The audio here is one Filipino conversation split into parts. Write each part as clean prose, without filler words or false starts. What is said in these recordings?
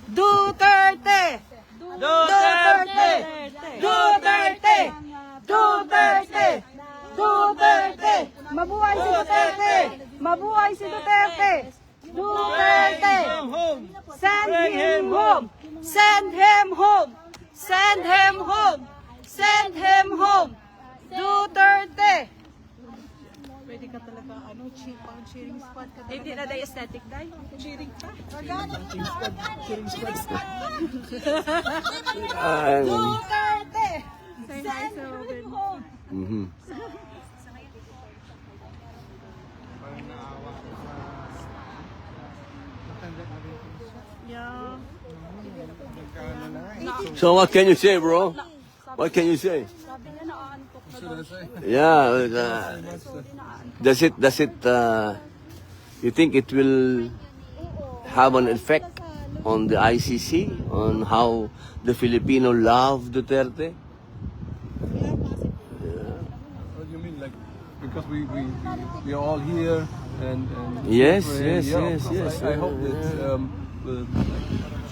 Duterte! Duterte! Duterte! Duterte! Duterte! Mabuhay si Duterte! Mabuhay si Duterte! Duterte! Send him home! Send him home! Send him home! Send him home! Duterte! Pwede ka talaga, pang cheering squad ka. Hindi na dahil aesthetic dahil. Cheering ka. Duterte! Say hi Send sa him Robin. home! Yeah. So what can you say, bro? What can you say? Sabi niya naaantok na daw. Yeah. Does it? You think it will have an effect on the ICC on how the Filipino love Duterte? What do you mean, like, because we are all here and Yes, pray, yes, yeah, yes, of course. yes. I hope that will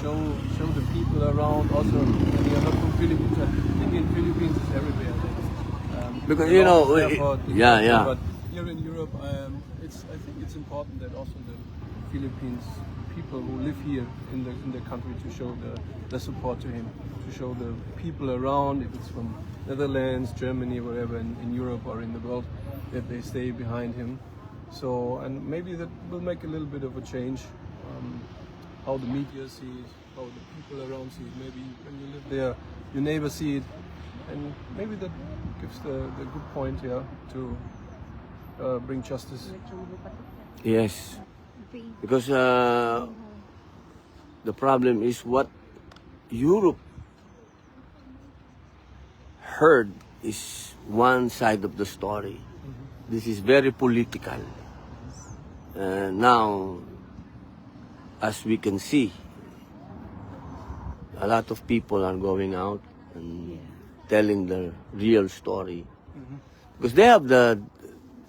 show the people around also. And we are not from Philippines. I think in Philippines it's everywhere. Because, a you lot know, of effort, yeah. But here in Europe, I think it's important that also the Philippines people who live here in the country to show the support to him, to show the people around, if it's from Netherlands, Germany, wherever in Europe or in the world, that they stay behind him. So, and maybe that will make a little bit of a change, how the media sees, how the people around see it. Maybe when you live there, your neighbors see it, and maybe that gives the good point here to bring justice. Yes. Because the problem is what Europe heard is one side of the story. This is very political. Now, as we can see, a lot of people are going out and telling the real story. Because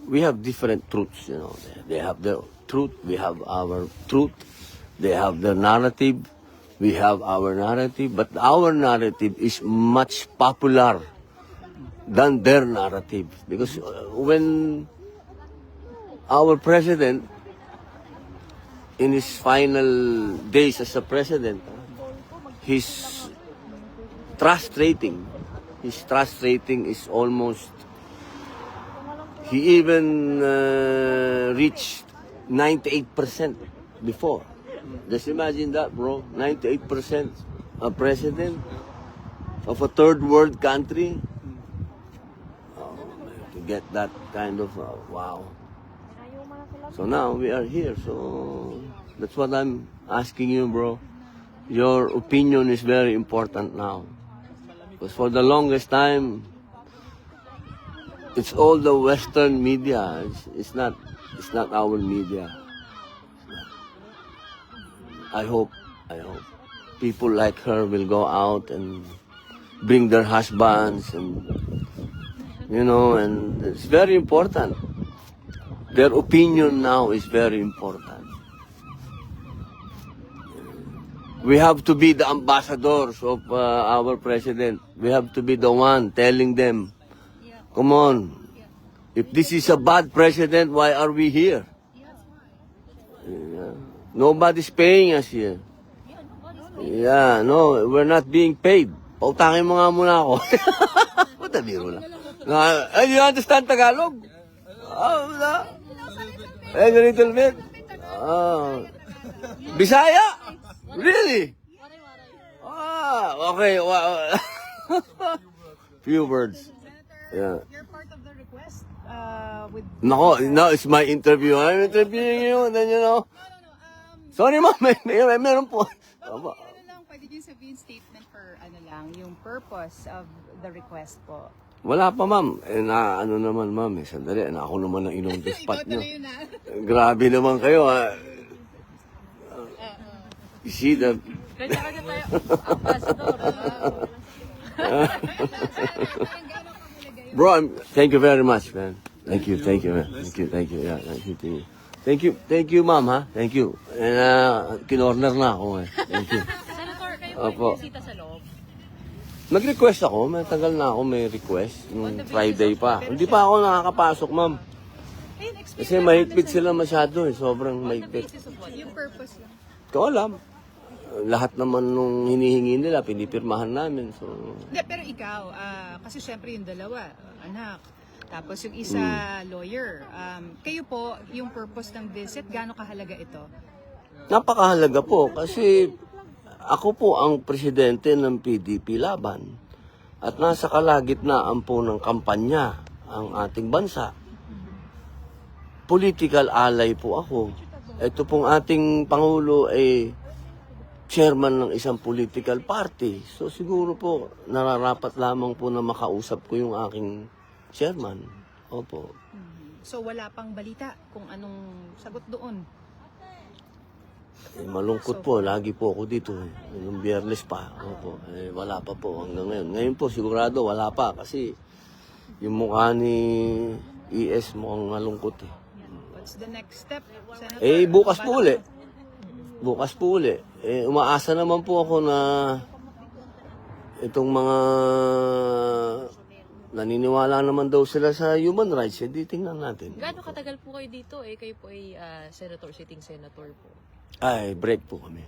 we have different truths, you know. They have their truth, we have our truth. They have their narrative, we have our narrative. But our narrative is much popular than their narrative. Because when our president, in his final days as a president, his trust rating is almost, he even reached 98% before. Just imagine that, bro. 98% a president of a third world country. Oh, man, to get that kind of, wow. So now we are here. So that's what I'm asking you, bro. Your opinion is very important now. Because for the longest time, it's all the Western media. It's not our media. I hope people like her will go out and bring their husbands, and and it's very important. Their opinion now is very important. We have to be the ambassadors of our president. We have to be the one telling them, come on, if this is a bad president, why are we here? Yeah. Nobody's paying us here. Yeah, no, we're not being paid. Pautangin mo nga muna ako. What a biro lang. You understand Tagalog? Oh, no. A little bit. Oh. Bisaya? Really? Okay. Few words. Yeah. You're part of the request with... No, it's my interview. I'm interviewing you, and then sorry, ma'am, meron po. Pwede nyo sabihin statement for yung purpose of the request po. Wala pa, ma'am. Ano naman, ma'am, sandali, ako naman ang inong spot nyo. Grabe naman kayo, ha. You see the... Kanya-kanya tayo, ambassador. Bro, thank you very much, man. Thank you, man. Thank you. Yeah, thank you to you. Thank you ma'am ha. Thank you. Kinorner na ako eh. Thank you. Senator, kayo Opo. po bisita sa loob. Nag-request ako, matagal na ako may request. Nung Friday pa. Hindi pa ako nakakapasok ma'am. Ayun, explain Kasi natin mahigpit sa- sila masyado eh. Sobrang mahigpit. Basis of what? Yung purpose lang. Ikaw alam. Lahat naman nung hinihingi nila, pinipirmahan namin. So, Hindi, pero ikaw, kasi syempre yung dalawa, anak, tapos yung isa, lawyer. Kayo po, yung purpose ng visit, gaano kahalaga ito? napakahalaga po kasi ako po ang presidente ng PDP Laban at nasa kalagitnaan po ng kampanya ang ating bansa. Political ally po ako. Ito pong ating Pangulo ay chairman ng isang political party. So siguro po nararapat lamang po na makausap ko yung aking chairman. Opo. So wala pang balita kung anong sagot doon. Malungkot po, lagi po ako dito. Nung Biyernes pa, opo. Wala pa po hanggang ngayon. Ngayon po, sigurado wala pa kasi yung mukha ni ES mukhang malungkot eh. What's the next step, Senator? Bukas po uli. Bukas po uli. Umaasa naman po ako na itong mga naniniwala naman daw sila sa human rights. Hindi tingnan natin. Gaano katagal po kayo dito? Kayo po ay senator, sitting senator po. Ay, break po kami.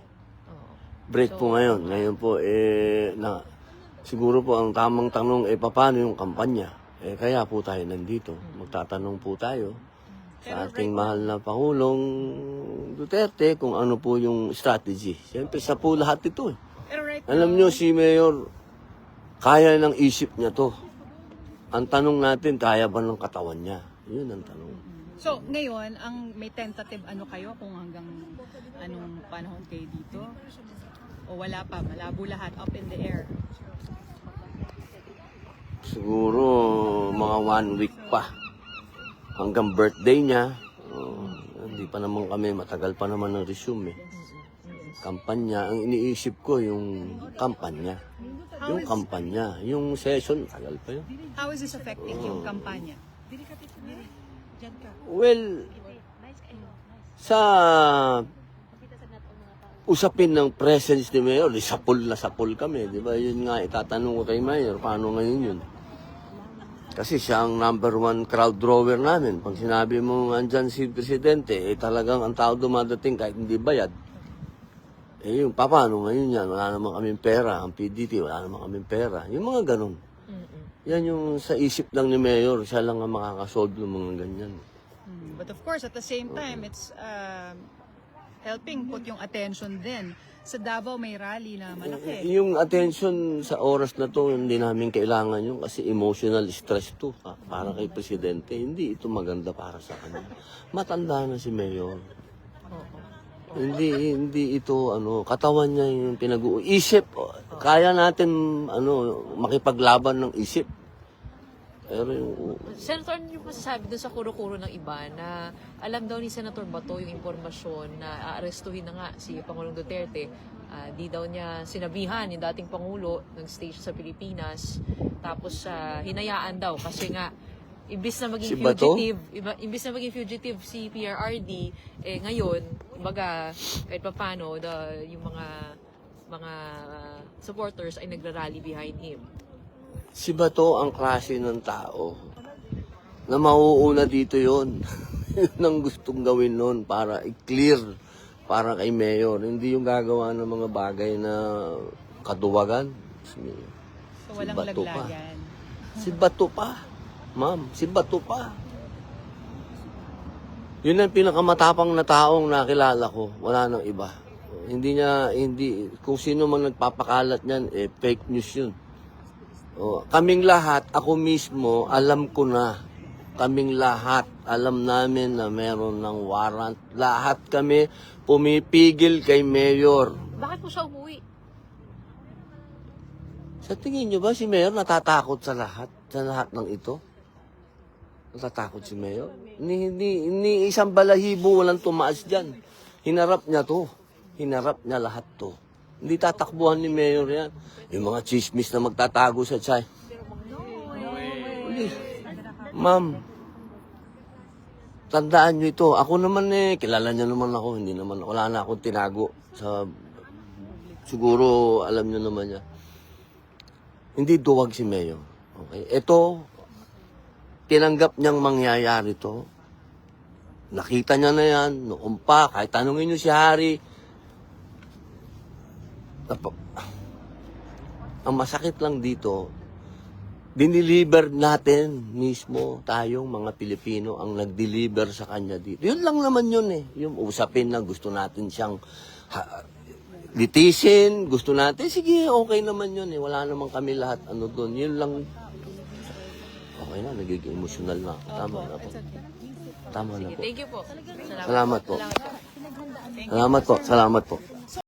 Oo. Break po ngayon. Ngayon po, siguro po ang tamang tanong, paano yung kampanya? Kaya po tayo nandito. Magtatanong po tayo sa ating mahal na Pangulong Duterte kung ano po yung strategy. Siyempre, sa po lahat ito eh. Pero right Alam nyo, si Mayor, kaya ng isip niya to. Ang tanong natin, kaya ba ng katawan niya? Yun ang tanong. So, ngayon, ang may tentative ano kayo kung hanggang anong panahon kayo dito? O wala pa, malabo lahat, up in the air? Siguro mga 1 week pa. Hanggang birthday niya. Hindi pa naman kami, matagal pa naman ang resume eh. Kampanya, ang iniisip ko yung kampanya. Yung kampanya, yung session, tagal pa yun. How is this affecting yung kampanya? Well, sa usapin ng presence ni Mayor, sapul na sapul kami, di ba? Yun nga, itatanong ko kay Mayor, paano ngayon yun? Kasi siya ang #1 crowd drawer namin. Pag sinabi mo andyan si Presidente, talagang ang tao dumadating kahit hindi bayad. Yung paano ngayon yan? Wala naman kaming pera. Ang PDT, wala naman kaming pera. Yung mga ganun. Yan yung sa isip lang ni Mayor, siya lang ang makakasolve ng mga ganyan. But of course, at the same time, it's helping put yung attention din. Sa Davao may rally na malaki. Yung attention sa oras na to, hindi namin kailangan yun kasi emotional stress to. Para kay Presidente, hindi ito maganda para sa kanya. Matanda na si Mayor. Hindi ito katawan niya yung isip. Kaya natin makipaglaban ng isip. Pero yung Senator, ano yung masasabi dun sa kuro-kuro ng iba na alam daw ni Senator Bato yung impormasyon na aarestuhin na nga si Pangulong Duterte. Di daw niya sinabihan yung dating Pangulo ng stage sa Pilipinas. Tapos hinayaan daw kasi nga imbis na maging Si Bato? imbis na maging fugitive si PRRD, ngayon, kumbaga, kahit pa paano, yung mga supporters ay nagrarally behind him. si Bato ang klase ng tao na mauuna dito yon. Yun ang gustong gawin nun para i-clear para kay Mayor. Hindi yung gagawa ng mga bagay na kaduwagan. So walang laglagan. Si Bato pa. Ma'am, si Bato pa. Yun ang pinakamatapang na taong nakilala ko. Wala nang iba. Kung sino man nagpapakalat niyan, fake news yun. Kaming lahat, ako mismo, alam ko na. Kaming lahat, alam namin na meron ng warrant. Lahat kami pumipigil kay Mayor. Bakit po siya umuwi? Sa tingin nyo ba si Mayor natatakot sa lahat? Sa lahat ng ito? Natatakot si Mayor? Ni isang balahibo walang tumaas dyan. Hinarap niya to. Hinarap niya lahat to. Hindi tatakbuhan ni Mayor yan. Yung mga chismis na magtatago sa chay. Ma'am, tandaan nyo ito. Ako naman kilala nyo naman ako. Hindi naman, wala na akong tinago. Siguro, alam nyo naman yan. Hindi duwag si Mayor. Okay? Ito, tinanggap niyang mangyayari to. Nakita niya na yan. Noon pa, kahit tanungin nyo si Harry. Ang masakit lang dito, diniliver natin mismo, tayong mga Pilipino, ang nag-deliver sa kanya dito. Yun lang naman yun eh. Yung usapin na gusto natin siyang litisin, gusto natin, sige, okay naman yun eh. Wala naman kami lahat ano doon. Yun lang. Okay na, nagiging emotional na ako. Tama na po. Tama na po. Thank you po. Salamat po. Salamat po. Salamat po.